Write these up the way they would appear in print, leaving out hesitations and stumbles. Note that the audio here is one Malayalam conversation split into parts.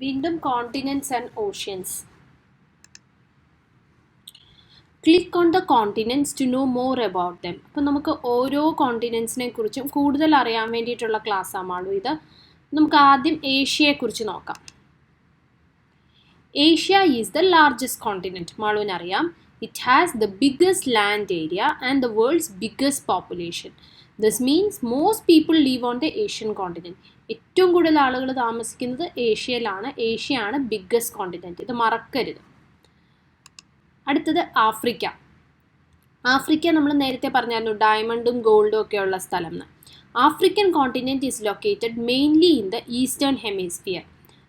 വീണ്ടും continents and oceans. Click on the continents to know more about them. അപ്പോൾ നമുക്ക് ഓരോ കോണ്ടിനെൻറ്റ്സിനെ കുറിച്ചും കൂടുതൽ അറിയാൻ വേണ്ടിയിട്ടുള്ള ക്ലാസ്സാണ് മാളു ഇത്. നമുക്ക് ആദ്യം ഏഷ്യയെക്കുറിച്ച് നോക്കാം. Asia is the largest continent. മാളുവിനറിയാം. It has the biggest land area and the world's biggest population. This means most people live on the Asian continent. ഏറ്റവും കൂടുതൽ ആളുകൾ താമസിക്കുന്നത് ഏഷ്യയിലാണ്. ഏഷ്യയാണ് ബിഗ്ഗസ്റ്റ് കോണ്ടിനെൻറ്റ്. ഇത് മറക്കരുത്. അടുത്തത് ആഫ്രിക്ക. ആഫ്രിക്ക നമ്മൾ നേരത്തെ പറഞ്ഞായിരുന്നു ഡയമണ്ടും ഗോൾഡും ഒക്കെ ഉള്ള സ്ഥലം എന്ന്. African continent is located mainly in the eastern hemisphere.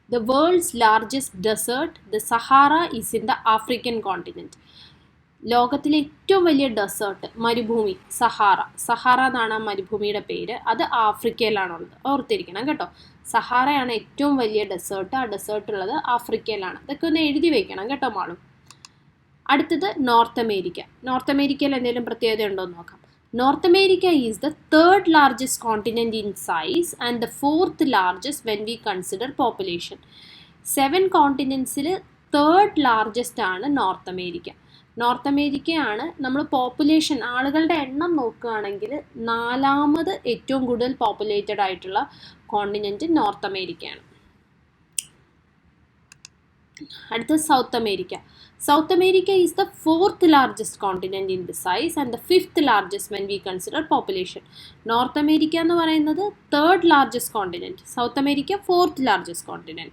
The world's largest desert, the Sahara, is in the African continent. ലോകത്തിലെ ഏറ്റവും വലിയ ഡെസേർട്ട് മരുഭൂമി സഹാറ എന്നാണ് ആ മരുഭൂമിയുടെ പേര്. അത് ആഫ്രിക്കയിലാണുള്ളത്. ഓർത്തിരിക്കണം കേട്ടോ. സഹാറയാണ് ഏറ്റവും വലിയ ഡെസേർട്ട്. ആ ഡെസേർട്ട് ഉള്ളത് ആഫ്രിക്കയിലാണ്. ഇതൊക്കെ ഒന്ന് എഴുതി വെക്കണം കേട്ടോ മാളും. അടുത്തത് നോർത്ത് അമേരിക്ക. നോർത്ത് അമേരിക്കയിൽ എന്തെങ്കിലും പ്രത്യേകത ഉണ്ടോ എന്ന് നോക്കാം. North America is the third largest continent in size and the fourth largest when we consider population. 7 continentsൽ തേർഡ് ലാർജസ്റ്റ് ആണ് നോർത്ത് അമേരിക്ക. നോർത്ത് അമേരിക്കയാണ് നമ്മൾ പോപ്പുലേഷൻ ആളുകളുടെ എണ്ണം നോക്കുകയാണെങ്കിൽ 4ാമത് ഏറ്റവും കൂടുതൽ പോപ്പുലേറ്റഡ് ആയിട്ടുള്ള കോണ്ടിനെൻറ്റ് നോർത്ത് അമേരിക്കയാണ്. അടുത്ത South America. South America is the 4th largest continent in the size and the 5th largest when we consider population. North America എന്ന് പറയുന്നത് 3rd largest continent. South America 4th largest continent.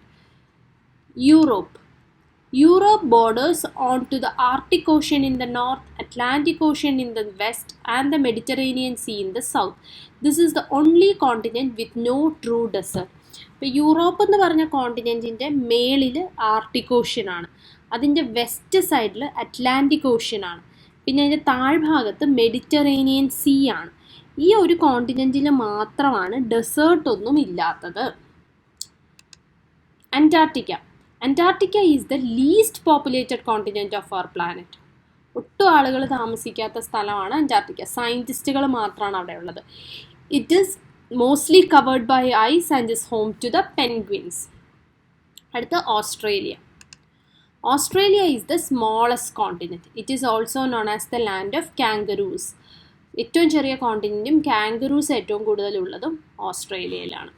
Europe. Europe borders onto the Arctic Ocean in the north, Atlantic Ocean in the west and the Mediterranean Sea in the south. This is the only continent with no true desert. ഇപ്പോൾ യൂറോപ്പ് എന്ന് പറഞ്ഞ കോണ്ടിനെൻറ്റിൻ്റെ മേളിൽ ആർട്ടിക് ഓഷ്യൻ ആണ്. അതിൻ്റെ വെസ്റ്റ് സൈഡിൽ അറ്റ്ലാന്റിക് ഓഷ്യൻ ആണ്. പിന്നെ അതിൻ്റെ താഴ്ഭാഗത്ത് മെഡിറ്ററേനിയൻ സീ ആണ്. ഈ ഒരു കോണ്ടിനെൻറ്റിൽ മാത്രമാണ് ഡെസേർട്ട് ഒന്നും ഇല്ലാത്തത്. Antarctica. Antarctica is the least populated continent of our planet. ഒട്ടും ആളുകൾ താമസിക്കാത്ത സ്ഥലമാണ് അന്റാർട്ടിക്ക. സയൻറ്റിസ്റ്റുകൾ മാത്രമാണ് അവിടെ ഉള്ളത്. It is mostly covered by ice and is home to the penguins. അടുത്ത Australia. Australia is the smallest continent. It is also known as the land of kangaroos. ഏറ്റവും ചെറിയ കോണ്ടിനെൻറ്റും കാങ്കറൂസ് ഏറ്റവും കൂടുതലുള്ളതും ഓസ്ട്രേലിയയിലാണ്.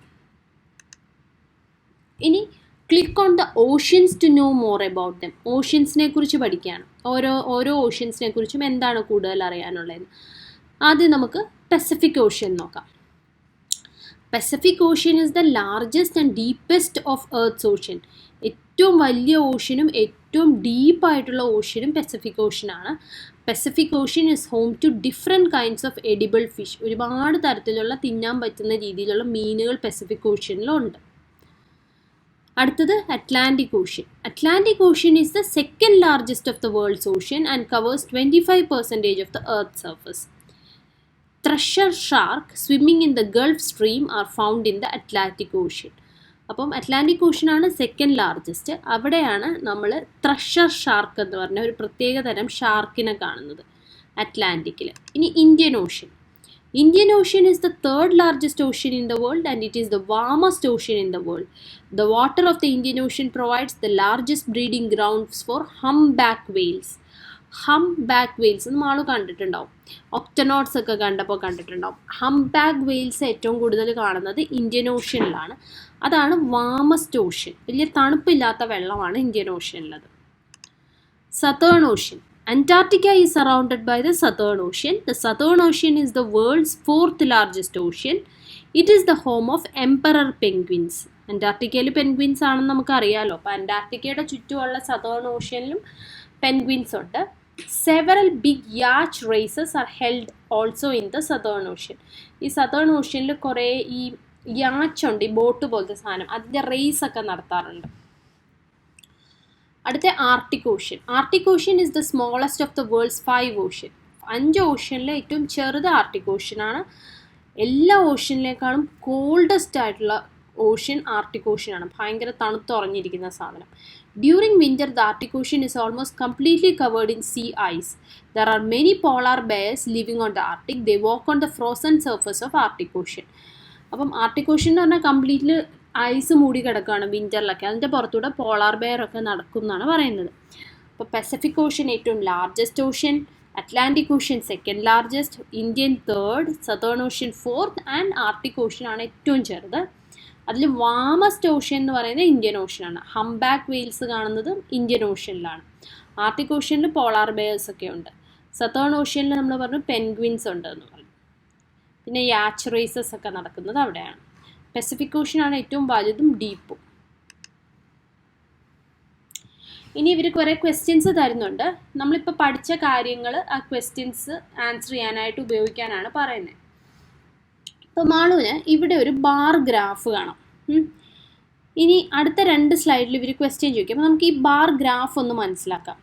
ഇനി click on the oceans to know more about them. ഓഷ്യൻസിനെ കുറിച്ച് പഠിക്കുകയാണ്. ഓരോ ഓഷ്യൻസിനെ കുറിച്ചും എന്താണ് കൂടുതൽ അറിയാനുള്ളത്. ആദ്യം നമുക്ക് പസഫിക് ഓഷ്യൻ നോക്കാം. Pacific Ocean is the largest and deepest of earth's ocean. ഏറ്റവും വലിയ ഓഷ്യനും ഏറ്റവും ഡീപ്പായിട്ടുള്ള ഓഷ്യനും പസഫിക് ഓഷ്യനാണ്. Pacific Ocean is home to different kinds of edible fish. ഒരുപാട് തരത്തിലുള്ള തിന്നാൻ പറ്റുന്ന രീതിയിലുള്ള മീനുകൾ പസഫിക് ഓഷ്യനിലുണ്ട്. അടുത്തത് Atlantic Ocean. Atlantic Ocean is the second largest of the world's ocean and covers 25% of the earth surface. Thresher shark swimming in the Gulf stream are found in the Atlantic ocean. അപ്പം അറ്റ്ലാന്റിക് ഓഷ്യനാണ് സെക്കൻഡ് ലാർജസ്റ്റ്. അവിടെയാണ് നമ്മൾ ത്രഷർ ഷാർക്ക് എന്ന് പറഞ്ഞ ഒരു പ്രത്യേക തരം ഷാർക്കിനെ കാണുന്നത് അറ്റ്ലാന്റിക്കിൽ. ഇനി Indian Ocean. Indian Ocean is the third largest ocean in the world and it is the warmest ocean in the world. The water of the Indian Ocean provides the largest breeding grounds for humpback whales. Humpback whales എന്ന് ആൾ കണ്ടിട്ടുണ്ടാവും. ഒക്ടനോട്ട്സ് ഒക്കെ കണ്ടിട്ടുണ്ടാവും. ഹംബാക്ക് വെയിൽസ് ഏറ്റവും കൂടുതൽ കാണുന്നത് ഇന്ത്യൻ ഓഷ്യനിലാണ്. അതാണ് വാമസ്റ്റ് ഓഷ്യൻ. വലിയ തണുപ്പില്ലാത്ത വെള്ളമാണ് ഇന്ത്യൻ ഓഷ്യനിലത്. Southern Ocean. Antarctica is surrounded by the Southern Ocean. The Southern Ocean is the world's 4th largest ocean. It is the home of emperor penguins. അന്റാർട്ടിക്കയിൽ പെൻഗ്വിൻസ് ആണെന്ന് നമുക്കറിയാലോ. അപ്പോൾ അന്റാർട്ടിക്കയുടെ ചുറ്റുമുള്ള സതേൺ ഓഷ്യനിലും പെൻഗ്വിൻസ് ഉണ്ട്. Several big yacht races are held also in the Southern Ocean. ഈ സതേൺ ഓഷ്യനിൽ കുറേ ഈ യാച്ച് ഉണ്ട്, ഈ ബോട്ട് പോലത്തെ സാധനം. അതിൻ്റെ റേസ് ഒക്കെ നടത്താറുണ്ട്. അടുത്ത Arctic ocean. Arctic ocean is the smallest of the worlds 5 ocean. 5 ഓഷ്യനിലെ ഏറ്റവും ചെറുത് ആർട്ടിക് ഓഷ്യനാണ്. എല്ലാ ഓഷ്യനിലേക്കാളും കോൾഡസ്റ്റ് ആയിട്ടുള്ള ഓഷ്യൻ ആർട്ടിക് ഓഷ്യനാണ്. ഭയങ്കര തണുത്തുറഞ്ഞിരിക്കുന്ന സാധനം. During winter, the Arctic Ocean is almost completely covered in sea ice. There are many polar bears living on the Arctic. They walk on the frozen surface of Arctic Ocean. അപ്പം ആർട്ടിക് ഓഷ്യൻ എന്ന് പറഞ്ഞാൽ കംപ്ലീറ്റ്ലി ഐസ് മൂടി കിടക്കുകയാണ് വിൻ്ററിലൊക്കെ. അതിൻ്റെ പുറത്തൂടെ പോളാർ ബെയർ ഒക്കെ നടക്കും എന്നാണ് പറയുന്നത്. അപ്പോൾ പസഫിക് ഓഷ്യൻ ഏറ്റവും largest ocean, Atlantic ocean second largest, Indian third, southern ocean fourth and Arctic ocean ആണ് ഏറ്റവും ചെറുത്. അതിൽ വാമസ്റ്റ് ഓഷ്യൻ എന്ന് പറയുന്നത് ഇന്ത്യൻ ഓഷ്യനാണ്. ഹംബാക്ക് വെയിൽസ് കാണുന്നത് ഇന്ത്യൻ ഓഷ്യനിലാണ്. ആർട്ടിക് ഓഷ്യനിൽ പോളാർ ബെയർസ് ഒക്കെ ഉണ്ട്. സതേൺ ഓഷ്യനിൽ നമ്മൾ പറഞ്ഞു പെൻഗ്വിൻസ് ഉണ്ട് എന്ന് പറഞ്ഞു. പിന്നെ യാച്ച് റേസസ് ഒക്കെ നടക്കുന്നത് അവിടെയാണ്. പസഫിക് ഓഷ്യനാണ് ഏറ്റവും വലുതും ഡീപ്പും. ഇനി ഇവർ കുറേ ക്വസ്റ്റ്യൻസ് തരുന്നുണ്ട്. നമ്മളിപ്പോൾ പഠിച്ച കാര്യങ്ങൾ ആ ക്വസ്റ്റ്യൻസ് ആൻസർ ചെയ്യാനായിട്ട് ഉപയോഗിക്കാനാണ് പറയുന്നത്. അപ്പോൾ മാളുവിന് ഇവിടെ ഒരു ബാർ ഗ്രാഫ് കാണാം. ഇനി അടുത്ത 2 സ്ലൈഡിൽ ഇവർ ക്വസ്റ്റ്യൻ ചോദിക്കും. അപ്പോൾ നമുക്ക് ഈ ബാർ ഗ്രാഫ് ഒന്ന് മനസ്സിലാക്കാം.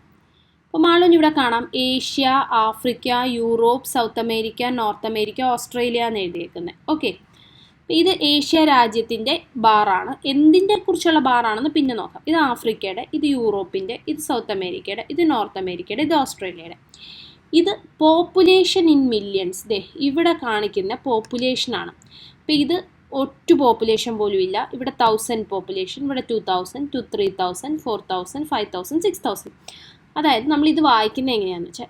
അപ്പോൾ മാളുവിന് ഇവിടെ കാണാം Asia, Africa, Europe, south America, north America, Australia എന്ന് എഴുതിയേക്കുന്നത്. ഓക്കെ, ഇത് ഏഷ്യ രാജ്യത്തിൻ്റെ ബാറാണ്. എന്തിൻ്റെ കുറിച്ചുള്ള ബാറാണെന്ന് പിന്നെ നോക്കാം. ഇത് ആഫ്രിക്കയുടെ, ഇത് യൂറോപ്പിൻ്റെ, ഇത് സൗത്ത് അമേരിക്കയുടെ, ഇത് നോർത്ത് അമേരിക്കയുടെ, ഇത് ഓസ്ട്രേലിയയുടെ. ഇത് പോപ്പുലേഷൻ ഇൻ മില്യൺസ്. ഇവിടെ കാണിക്കുന്ന പോപ്പുലേഷനാണ്. അപ്പോൾ ഇത് ഒറ്റ പോപ്പുലേഷൻ പോലും ഇല്ല. ഇവിടെ 1000 പോപ്പുലേഷൻ, ഇവിടെ 2000, 3000, 4000, 5000, 6000. അതായത് നമ്മളിത് വായിക്കുന്നത് എങ്ങനെയാണെന്ന് വെച്ചാൽ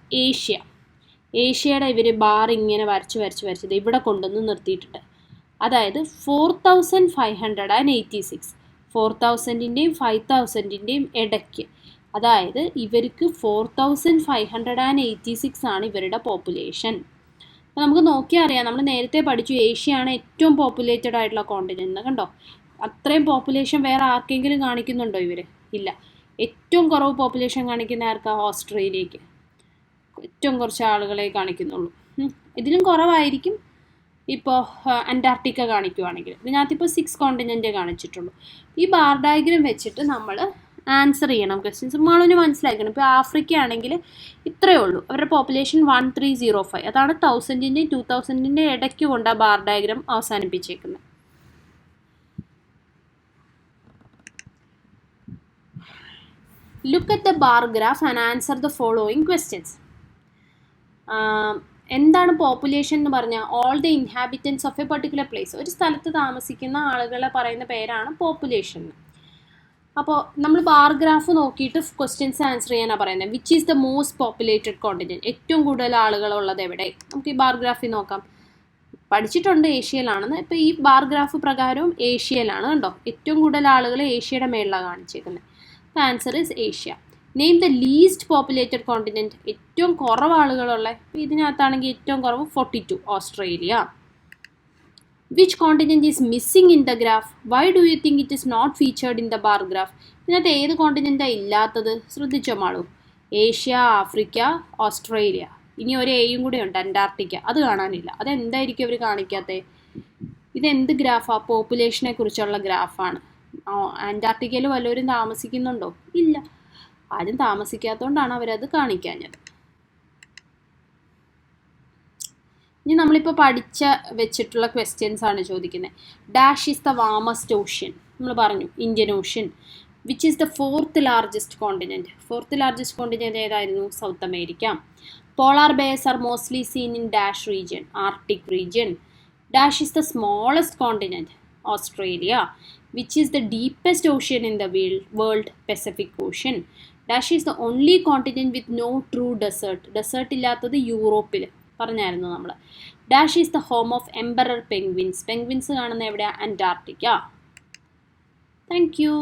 ഏഷ്യയുടെ ഇവർ ബാർ ഇങ്ങനെ വരച്ച് ഇവിടെ കൊണ്ടുവന്ന് നിർത്തിയിട്ടുണ്ട്. അതായത് 4586, 4000ൻ്റെയും 5000ൻ്റെയും ഇടയ്ക്ക്. അതായത് ഇവർക്ക് 4586 ആണ് ഇവരുടെ പോപ്പുലേഷൻ. അപ്പോൾ നമുക്ക് നോക്കിയാൽ അറിയാം, നമ്മൾ നേരത്തെ പഠിച്ചു ഏഷ്യയാണ് ഏറ്റവും പോപ്പുലേറ്റഡ് ആയിട്ടുള്ള കോണ്ടിനെൻ്റ്. കണ്ടോ, അത്രയും പോപ്പുലേഷൻ വേറെ ആർക്കെങ്കിലും കാണിക്കുന്നുണ്ടോ ഇവർ? ഇല്ല. ഏറ്റവും കുറവ് പോപ്പുലേഷൻ കാണിക്കുന്ന ആർക്കാ? ഓസ്ട്രേലിയക്ക്. ഏറ്റവും കുറച്ച് ആളുകളെ കാണിക്കുന്നുള്ളൂ. ഇതിലും കുറവായിരിക്കും ഇപ്പോൾ അന്റാർട്ടിക്ക കാണിക്കുവാണെങ്കിൽ. ഇതിനകത്തിപ്പോൾ 6 കോണ്ടിനെൻ്റ് കാണിച്ചിട്ടുള്ളൂ. ഈ ബാർ ഡയഗ്രം വെച്ചിട്ട് നമ്മൾ ആൻസർ ചെയ്യണം ക്വസ്റ്റ്യൻസ്. മാളുവിന് മനസ്സിലാക്കണം. ഇപ്പോൾ ആഫ്രിക്ക ആണെങ്കിൽ ഇത്രയേ ഉള്ളൂ, അവരുടെ പോപ്പുലേഷൻ 1305. അതാണ് 1000ൻ്റെയും 2000ൻ്റെയും ഇടയ്ക്ക് കൊണ്ട് ആ ബാർ ഡയഗ്രം അവസാനിപ്പിച്ചേക്കുന്നത്. Look at the bar graph and answer the following questions. എന്താണ് പോപ്പുലേഷൻ എന്ന് പറഞ്ഞാൽ all the inhabitants of a particular place. ഒരു സ്ഥലത്ത് താമസിക്കുന്ന ആളുകളെ പറയുന്ന പേരാണ് പോപ്പുലേഷൻ. അപ്പോൾ നമ്മൾ ബാർ ഗ്രാഫ് നോക്കിയിട്ട് ക്വസ്റ്റ്യൻസ് ആൻസർ ചെയ്യാനാണ് പറയുന്നത്. Which is the most populated continent. ഏറ്റവും കൂടുതൽ ആളുകളുള്ളത് എവിടെ? നമുക്ക് ഈ ബാർ ഗ്രാഫിൽ നോക്കാം. പഠിച്ചിട്ടുണ്ട് ഏഷ്യയിലാണെന്ന്. ഇപ്പോൾ ഈ ബാർ ഗ്രാഫ് പ്രകാരവും ഏഷ്യയിലാണ്. കണ്ടോ, ഏറ്റവും കൂടുതൽ ആളുകൾ ഏഷ്യയുടെ മേളിലാണ് കാണിച്ചേക്കുന്നത്. The answer is Asia. Name the least populated continent. ഏറ്റവും കുറവ് ആളുകളുള്ള, ഇതിനകത്താണെങ്കിൽ ഏറ്റവും കുറവ് 42, Australia. Which continent is missing in the graph? Why do you think it is not featured in the bar graph? ഇതിനകത്ത് ഏത് കോണ്ടിനെൻറ്റാണ് ഇല്ലാത്തത്? ശ്രദ്ധിച്ചോ മാളു? Asia, Africa, Australia. ഇനി ഒരു എയും കൂടെ ഉണ്ട്, അന്റാർട്ടിക്ക. അത് കാണാനില്ല. അതെന്തായിരിക്കും അവർ കാണിക്കാത്തത്? ഇതെന്ത് ഗ്രാഫാണ്? പോപ്പുലേഷനെ കുറിച്ചുള്ള ഗ്രാഫാണ്. അന്റാർട്ടിക്കയിൽ വല്ലവരും താമസിക്കുന്നുണ്ടോ? ഇല്ല. ആരും താമസിക്കാത്തതുകൊണ്ടാണ് അവരത് കാണിക്കാഞ്ഞത്. ഇനി നമ്മളിപ്പോൾ പഠിച്ച വെച്ചിട്ടുള്ള ക്വസ്റ്റ്യൻസ് ആണ് ചോദിക്കുന്നത്. Dash is the warmest ocean. നമ്മൾ പറഞ്ഞു Indian Ocean. Which is the 4th largest continent. 4th largest continent ഏതായിരുന്നു? South America. Polar bears are mostly seen in dash region, Arctic region. Dash is the smallest continent, Australia. Which is the deepest ocean in the world, Pacific Ocean. Dash is the only continent with no true desert. Desert ഇല്ലാത്തത് യൂറോപ്പിൽ പറഞ്ഞായിരുന്നു നമ്മൾ. Dash is the home of emperor penguins. Penguins കാണുന്ന എവിടെയാണ്? അന്റാർട്ടിക്ക. Thank you.